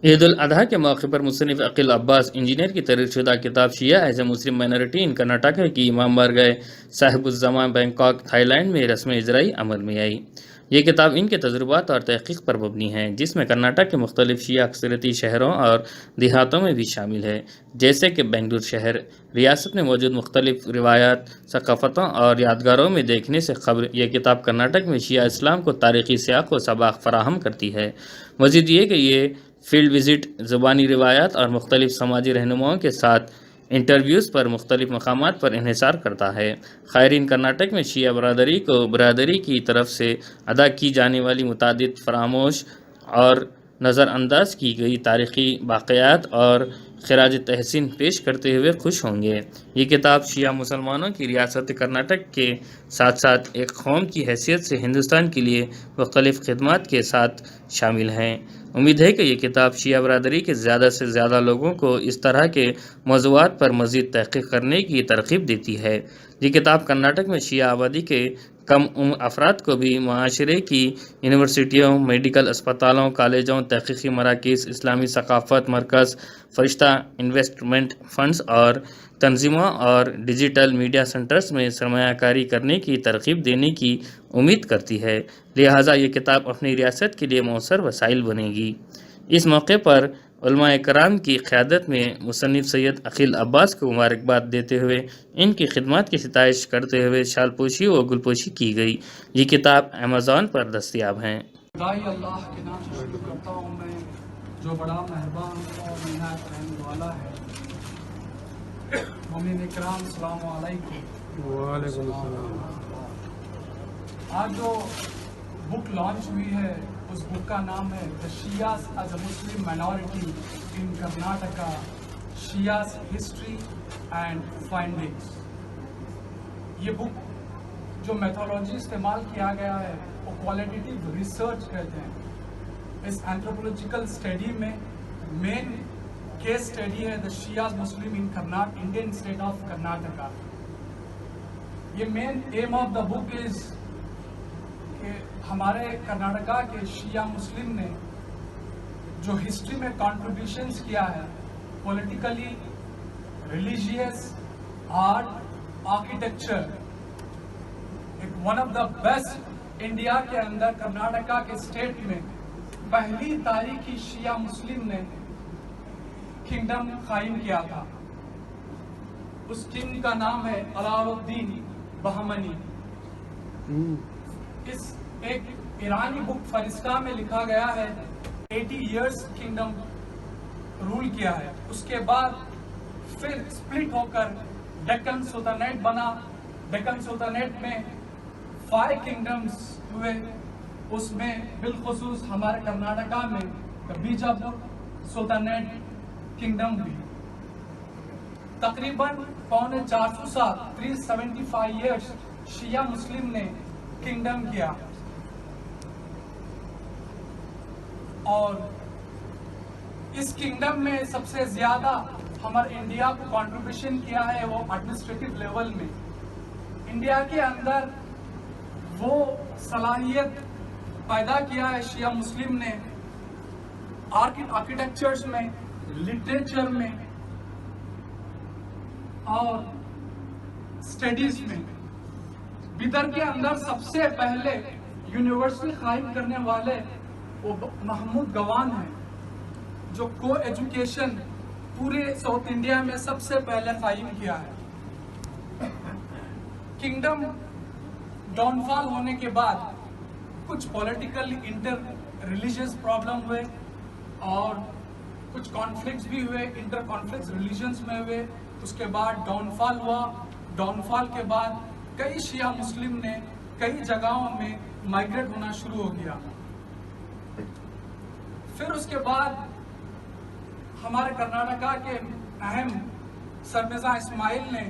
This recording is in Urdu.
عید الاضحیٰ کے موقع پر مصنف عقیل عباس انجینئر کی تحریر شدہ کتاب شیعہ ایز اے مسلم مائنورٹی ان کرناٹک کی امام بارگاہ صاحب الزمان بینکاک تھائی لینڈ میں رسم اجرائی عمل میں آئی۔ یہ کتاب ان کے تجربات اور تحقیق پر مبنی ہے، جس میں کرناٹک کے مختلف شیعہ اکثریتی شہروں اور دیہاتوں میں بھی شامل ہے، جیسے کہ بنگلور شہر۔ ریاست میں موجود مختلف روایات، ثقافتوں اور یادگاروں میں دیکھنے سے خبر یہ کتاب کرناٹک میں شیعہ اسلام کو تاریخی سیاق و سباق فراہم کرتی ہے۔ مزید یہ کہ یہ فیلڈ وزٹ، زبانی روایات اور مختلف سماجی رہنماؤں کے ساتھ انٹرویوز پر مختلف مقامات پر انحصار کرتا ہے۔ قارئین کرناٹک میں شیعہ برادری کو برادری کی طرف سے ادا کی جانے والی متعدد فراموش اور نظر انداز کی گئی تاریخی واقعات اور خراج تحسین پیش کرتے ہوئے خوش ہوں گے۔ یہ کتاب شیعہ مسلمانوں کی ریاست کرناٹک کے ساتھ ساتھ ایک قوم کی حیثیت سے ہندوستان کے لیے مختلف خدمات کے ساتھ شامل ہے۔ امید ہے کہ یہ کتاب شیعہ برادری کے زیادہ سے زیادہ لوگوں کو اس طرح کے موضوعات پر مزید تحقیق کرنے کی ترغیب دیتی ہے۔ یہ کتاب کرناٹک میں شیعہ آبادی کے کم عمر افراد کو بھی معاشرے کی یونیورسٹیوں، میڈیکل اسپتالوں، کالجوں، تحقیقی مراکز، اسلامی ثقافت مرکز، فرشتہ انویسٹمنٹ فنڈز اور تنظیموں اور ڈیجیٹل میڈیا سینٹرز میں سرمایہ کاری کرنے کی ترغیب دینے کی امید کرتی ہے، لہٰذا یہ کتاب اپنی ریاست کے لیے مؤثر وسائل بنے گی۔ اس موقع پر علماء کرام کی قیادت میں مصنف سید عقیل عباس کو مبارکباد دیتے ہوئے ان کی خدمات کی ستائش کرتے ہوئے شال پوشی و گل پوشی کی گئی۔ یہ کتاب امیزون پر دستیاب ہیں۔ خدائے اللہ کے نام سے شروع کرتا ہوں میں، جو بڑا مہربان اور نہایت رحم والا ہے۔ مومنین اکرام السلام علیکم۔ وعلیکم السلام۔ آج جو بک لانچ ہوئی ہے اس بک کا نام ہے the Shias as a Muslim minority in Karnataka, Shias history and findings. یہ بک جو میتھولوجی استعمال کیا گیا ہے وہ کوالٹیٹیو ریسرچ کہتے ہیں۔ اس اینتھروپولوجیکل اسٹڈی میں مین کیس اسٹڈی ہے the شیعہز Muslim in Indian state of Karnataka. یہ مین ایم آف دا بک از کہ ہمارے کرناٹکا کے شیعہ مسلم نے جو ہسٹری میں کانٹریبیوشنز کیا ہے، politically, religious, art, architecture, one of the best India کے اندر کرناٹکا کے اسٹیٹ میں پہلی تاریخی شیعہ مسلم نے کنگڈم قائم کیا تھا۔ اس کنگ کا نام ہے علاء الدین بہمنی۔ اس ایک ایرانی بک فرشتہ میں لکھا گیا ہے 80 ایئرس کنگڈم رول کیا ہے۔ اس کے بعد پھر سپلٹ ہو کر ڈکن سلطنیٹ بنا۔ ڈکن سلطنیٹ میں 5 کنگڈمز ہوئے، اس میں بالخصوص ہمارے کرناٹکا میں بیجاپور سلطنیٹ کنگڈم ہوئی۔ تقریباً 450 سال 375 ایئرس شیعہ مسلم نے کنگڈم کیا، اور اس کنگڈم میں سب سے زیادہ ہمارے انڈیا کو کنٹریبیوشن کیا ہے وہ ایڈمنسٹریٹو لیول میں۔ انڈیا کے اندر وہ صلاحیت پیدا کیا ہے شیعہ مسلم نے آرکیٹیکچرز میں، لٹریچر میں اور اسٹڈیز میں۔ بیدر کے اندر سب سے پہلے یونیورسٹی قائم کرنے والے وہ محمود گوان ہیں، جو کو ایجوکیشن پورے ساؤتھ انڈیا میں سب سے پہلے قائم کیا ہے۔ کنگڈم ڈاؤن فال ہونے کے بعد کچھ پولیٹیکل انٹر ریلیجیس پرابلم ہوئے اور کچھ کانفلکٹس بھی ہوئے، انٹر کانفلکٹس ریلیجنس میں ہوئے۔ اس کے بعد ڈاؤن فال ہوا۔ ڈاؤن فال کے بعد کئی شیعہ مسلم نے کئی جگہوں میں مائگریٹ ہونا شروع ہو گیا۔ پھر اس کے بعد ہمارے کرناٹکا کے اہم سر مرزا اسماعیل نے